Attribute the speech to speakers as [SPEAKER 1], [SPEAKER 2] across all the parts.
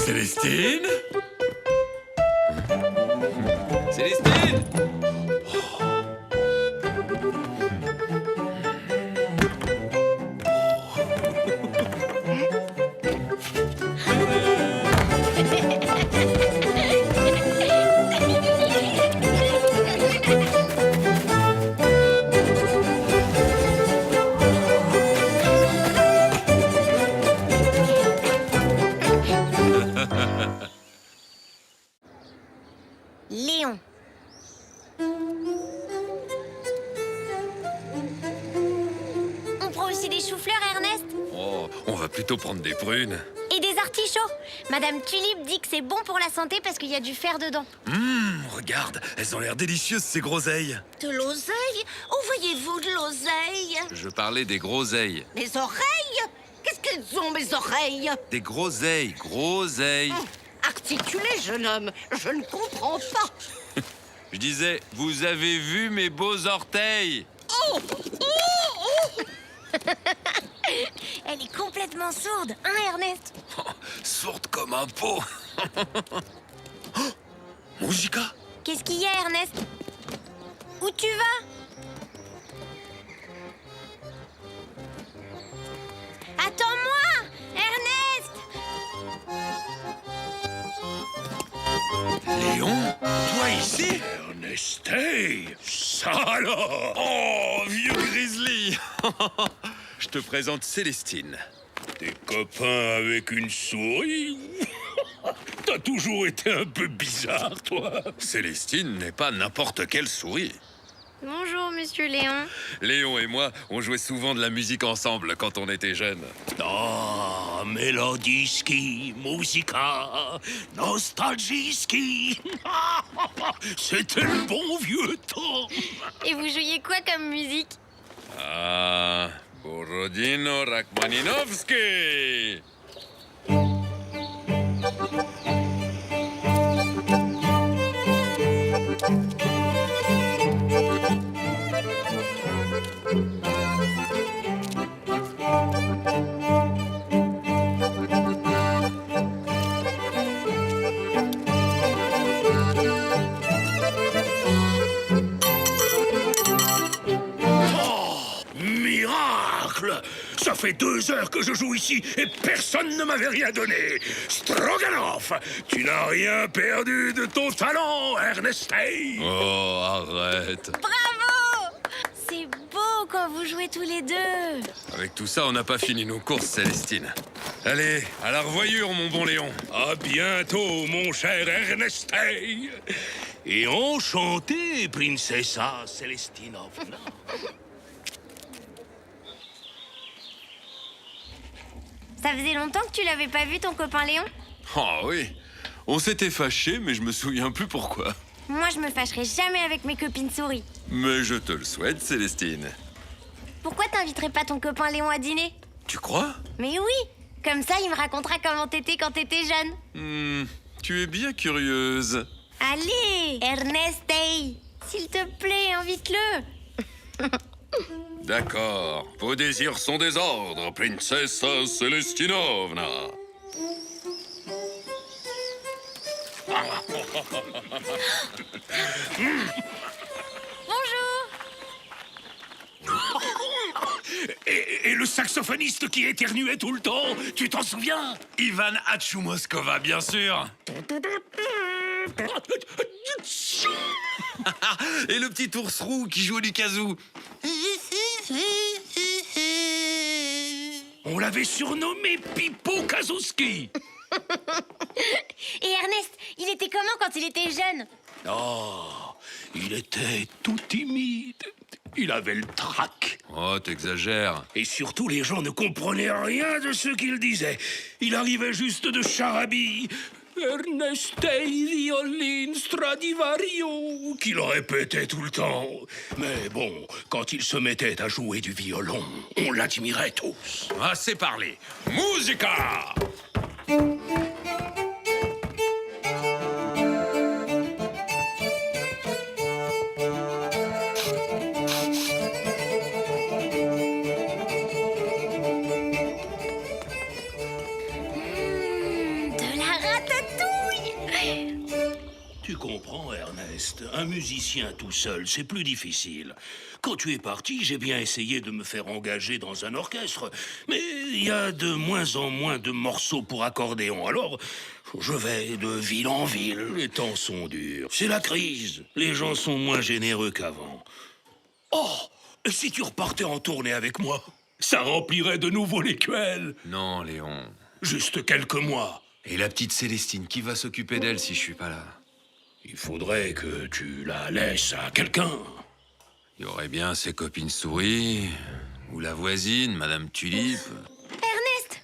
[SPEAKER 1] Célestine? Célestine?
[SPEAKER 2] Léon. On prend aussi des choux-fleurs, Ernest?
[SPEAKER 1] Oh, on va plutôt prendre des prunes.
[SPEAKER 2] Et des artichauts. Madame Tulipe dit que c'est bon pour la santé parce qu'il y a du fer dedans.
[SPEAKER 1] Regarde, elles ont l'air délicieuses ces groseilles.
[SPEAKER 3] De l'oseille? Où voyez-vous de l'oseille?
[SPEAKER 1] Je parlais des groseilles.
[SPEAKER 3] Mes oreilles? Qu'est-ce qu'elles ont, mes oreilles?
[SPEAKER 1] Des groseilles, groseilles.
[SPEAKER 3] Articulé, jeune homme, je ne comprends pas.
[SPEAKER 1] Je disais, vous avez vu mes beaux orteils?
[SPEAKER 2] Elle est complètement sourde, hein, Ernest?
[SPEAKER 1] Sourde comme un pot. Oh, Moujika?
[SPEAKER 2] Qu'est-ce qu'il y a, Ernest? Où tu vas? Attends-moi, Ernest!
[SPEAKER 1] Léon? Toi ici?
[SPEAKER 4] Ernest, hey, ça alors!
[SPEAKER 1] Oh, vieux grizzly. Je te présente Célestine.
[SPEAKER 4] T'es copain avec une souris? T'as toujours été un peu bizarre, toi.
[SPEAKER 1] Célestine n'est pas n'importe quelle souris.
[SPEAKER 2] Bonjour, monsieur Léon.
[SPEAKER 1] Léon et moi, on jouait souvent de la musique ensemble quand on était jeunes.
[SPEAKER 4] Ah, mélodiski, musica, nostalgiski. C'était le bon vieux temps.
[SPEAKER 2] Et vous jouiez quoi comme musique?
[SPEAKER 1] Ah, Borodino Rachmaninovski.
[SPEAKER 4] Miracle! Ça fait 2 heures que je joue ici et personne ne m'avait rien donné. Stroganov, tu n'as rien perdu de ton talent, Ernest.
[SPEAKER 1] Oh, arrête.
[SPEAKER 2] Bravo! C'est beau quand vous jouez tous les deux.
[SPEAKER 1] Avec tout ça, on n'a pas fini nos courses, Célestine. Allez, à la revoyure, mon bon Léon.
[SPEAKER 4] À bientôt, mon cher Ernest. Et enchanté, Princessa Celestinovna.
[SPEAKER 2] Ça faisait longtemps que tu l'avais pas vu, ton copain Léon?
[SPEAKER 1] Oh oui, on s'était fâchés, mais je me souviens plus pourquoi.
[SPEAKER 2] Moi, je me fâcherai jamais avec mes copines souris.
[SPEAKER 1] Mais je te le souhaite, Célestine.
[SPEAKER 2] Pourquoi t'inviterais pas ton copain Léon à dîner?
[SPEAKER 1] Tu crois?
[SPEAKER 2] Mais oui! Comme ça, il me racontera comment t'étais quand t'étais jeune.
[SPEAKER 1] Tu es bien curieuse.
[SPEAKER 2] Allez, Ernest, s'il te plaît, invite-le.
[SPEAKER 1] D'accord. Vos désirs sont des ordres, Princessa Celestinovna.
[SPEAKER 2] Bonjour.
[SPEAKER 4] Et le saxophoniste qui éternuait tout le temps, tu t'en souviens?
[SPEAKER 1] Ivan Hatchoumoskova, bien sûr. Et le petit ours roux qui joue du kazoo.
[SPEAKER 4] On l'avait surnommé Pipo Kazowski.
[SPEAKER 2] Et Ernest, il était comment quand il était jeune?
[SPEAKER 4] Oh, il était tout timide. Il avait le trac.
[SPEAKER 1] Oh, t'exagères.
[SPEAKER 4] Et surtout, les gens ne comprenaient rien de ce qu'il disait. Il arrivait juste de charabie. Ernestei violin Stradivario, qu'il répétait tout le temps. Mais bon, quand il se mettait à jouer du violon, on l'admirait tous.
[SPEAKER 1] Assez parlé. Musica!
[SPEAKER 2] De la
[SPEAKER 4] Tu comprends, Ernest, un musicien tout seul, c'est plus difficile. Quand tu es parti, j'ai bien essayé de me faire engager dans un orchestre, mais il y a de moins en moins de morceaux pour accordéon, alors je vais de ville en ville, les temps sont durs. C'est la crise, les gens sont moins généreux qu'avant. Oh, et si tu repartais en tournée avec moi, ça remplirait de nouveau l'écuelle.
[SPEAKER 1] Non, Léon.
[SPEAKER 4] Juste quelques mois.
[SPEAKER 1] Et la petite Célestine, qui va s'occuper d'elle si je suis pas là?
[SPEAKER 4] Il faudrait que tu la laisses à quelqu'un.
[SPEAKER 1] Il y aurait bien ses copines souris, ou la voisine, Madame Tulipe.
[SPEAKER 2] Ernest,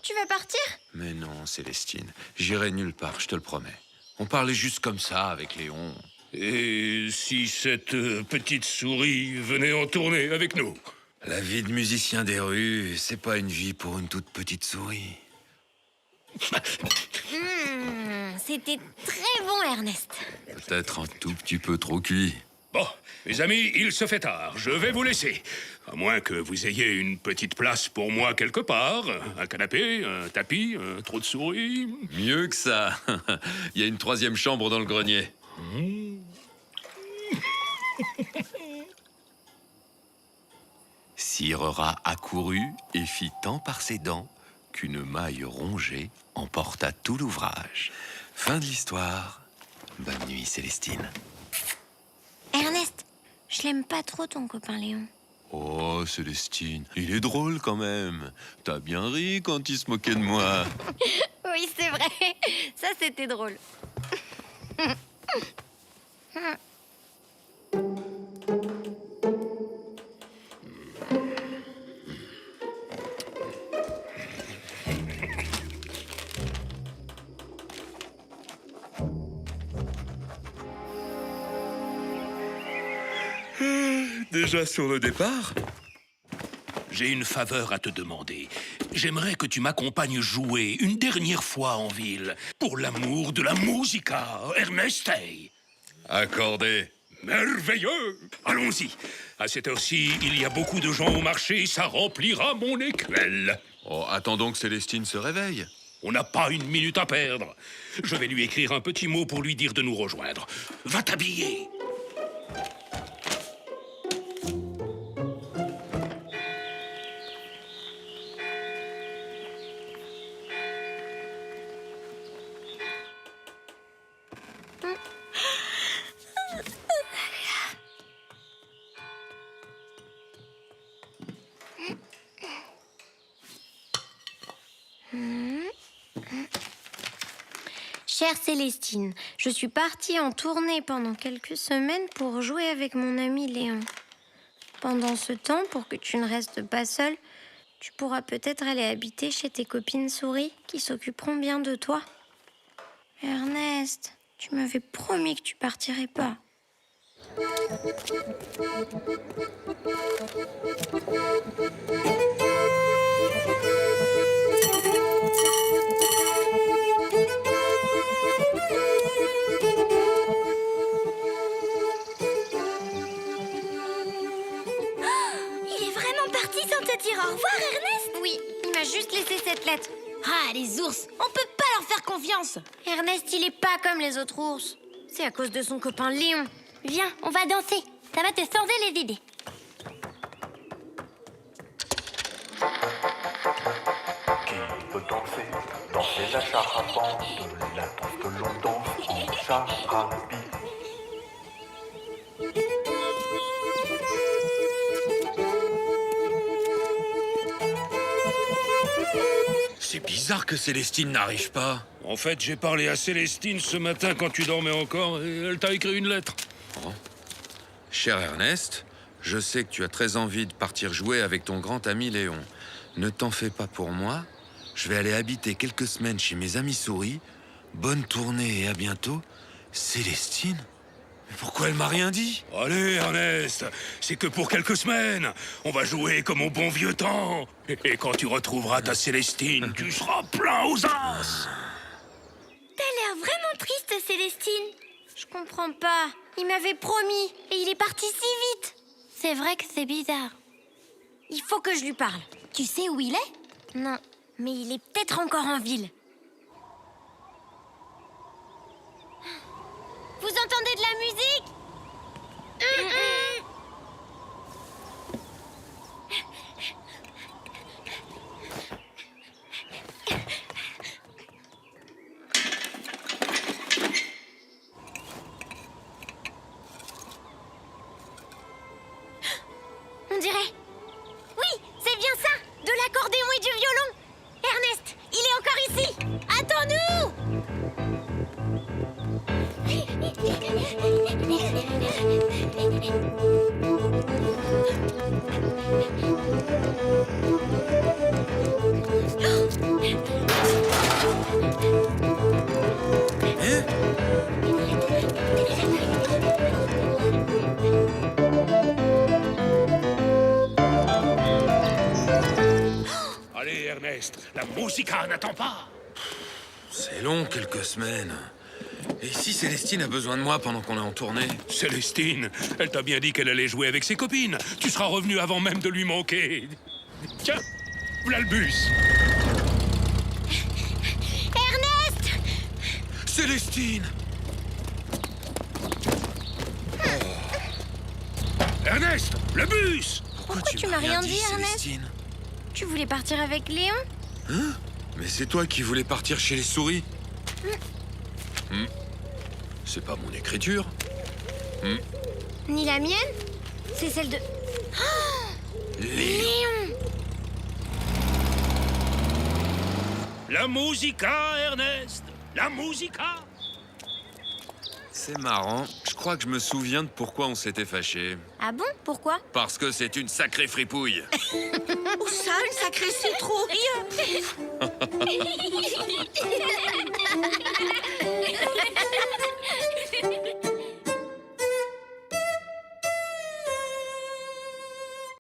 [SPEAKER 2] tu vas partir?
[SPEAKER 1] Mais non, Célestine, j'irai nulle part, je te le promets. On parlait juste comme ça avec Léon.
[SPEAKER 4] Et si cette petite souris venait en tournée avec nous?
[SPEAKER 1] La vie de musicien des rues, c'est pas une vie pour une toute petite souris.
[SPEAKER 2] C'était très bon, Ernest.
[SPEAKER 1] Peut-être un tout petit peu trop cuit.
[SPEAKER 4] Bon, mes amis, il se fait tard. Je vais vous laisser. À moins que vous ayez une petite place pour moi quelque part. Un canapé, un tapis, un trou de souris.
[SPEAKER 1] Mieux que ça. Il y a une 3e chambre dans le grenier. Sire rat accourut et fit tant par ses dents qu'une maille rongée emporta tout l'ouvrage. Fin de l'histoire. Bonne nuit, Célestine.
[SPEAKER 2] Ernest, je l'aime pas trop, ton copain Léon.
[SPEAKER 1] Oh, Célestine, il est drôle quand même. T'as bien ri quand il se moquait de moi.
[SPEAKER 2] Oui, c'est vrai. Ça, c'était drôle.
[SPEAKER 1] Déjà sur le départ?
[SPEAKER 4] J'ai une faveur à te demander. J'aimerais que tu m'accompagnes jouer une dernière fois en ville. Pour l'amour de la musica, Ernest.
[SPEAKER 1] Accordé.
[SPEAKER 4] Merveilleux! Allons-y. À cette heure-ci, il y a beaucoup de gens au marché, ça remplira mon écuelle.
[SPEAKER 1] Oh, attendons que Célestine se réveille.
[SPEAKER 4] On n'a pas une minute à perdre. Je vais lui écrire un petit mot pour lui dire de nous rejoindre. Va t'habiller.
[SPEAKER 2] Chère Célestine, je suis partie en tournée pendant quelques semaines pour jouer avec mon ami Léon. Pendant ce temps, pour que tu ne restes pas seule, tu pourras peut-être aller habiter chez tes copines souris qui s'occuperont bien de toi. Ernest, tu m'avais promis que tu partirais pas.
[SPEAKER 5] Il est vraiment parti sans te dire au revoir, Ernest?
[SPEAKER 2] Oui, il m'a juste laissé cette lettre.
[SPEAKER 5] Ah, les ours, on peut pas leur faire confiance.
[SPEAKER 2] Ernest, il est pas comme les autres ours. C'est à cause de son copain Léon.
[SPEAKER 5] Viens, on va danser. Ça va te changer les idées.
[SPEAKER 6] Qui veut danser, danser la charabande, la danse que l'on danse en charabie.
[SPEAKER 1] C'est bizarre que Célestine n'arrive pas.
[SPEAKER 4] En fait, j'ai parlé à Célestine ce matin quand tu dormais encore et elle t'a écrit une lettre.
[SPEAKER 1] Cher Ernest, je sais que tu as très envie de partir jouer avec ton grand ami Léon. Ne t'en fais pas pour moi. Je vais aller habiter quelques semaines chez mes amis souris. Bonne tournée et à bientôt. Célestine? Mais pourquoi elle m'a rien dit?
[SPEAKER 4] Allez, Ernest, c'est que pour quelques semaines. On va jouer comme au bon vieux temps. Et quand tu retrouveras ta Célestine, tu seras plein aux as.
[SPEAKER 5] T'as l'air vraiment triste, Célestine.
[SPEAKER 2] Je comprends pas. Il m'avait promis et il est parti si vite.
[SPEAKER 5] C'est vrai que c'est bizarre.
[SPEAKER 2] Il faut que je lui parle.
[SPEAKER 5] Tu sais où il est?
[SPEAKER 2] Non, mais il est peut-être encore en ville.
[SPEAKER 5] entendez de la musique? On dirait... Oui, c'est bien ça! De l'accordéon et du violon! Ernest, il est encore ici! Attends-nous!
[SPEAKER 4] Allez, Ernest, la musica n'attend pas.
[SPEAKER 1] C'est long, quelques semaines. Et si Célestine a besoin de moi pendant qu'on est en tournée?
[SPEAKER 4] Célestine, elle t'a bien dit qu'elle allait jouer avec ses copines. Tu seras revenu avant même de lui manquer. Tiens, voilà le bus.
[SPEAKER 5] Ernest!
[SPEAKER 1] Célestine!
[SPEAKER 4] Ernest, le bus!
[SPEAKER 2] Pourquoi tu m'as rien dit, Ernest?
[SPEAKER 1] Célestine?
[SPEAKER 2] Tu voulais partir avec Léon?
[SPEAKER 1] Hein? Mais c'est toi qui voulais partir chez les souris? C'est pas mon écriture.
[SPEAKER 2] Ni la mienne? C'est celle de...
[SPEAKER 1] Léon!
[SPEAKER 4] La musica, Ernest! La musica!
[SPEAKER 1] C'est marrant. Je crois que je me souviens de pourquoi on s'était fâchés.
[SPEAKER 2] Ah bon? Pourquoi?
[SPEAKER 1] Parce que c'est une sacrée fripouille.
[SPEAKER 3] Où ça, une sacrée citrouille?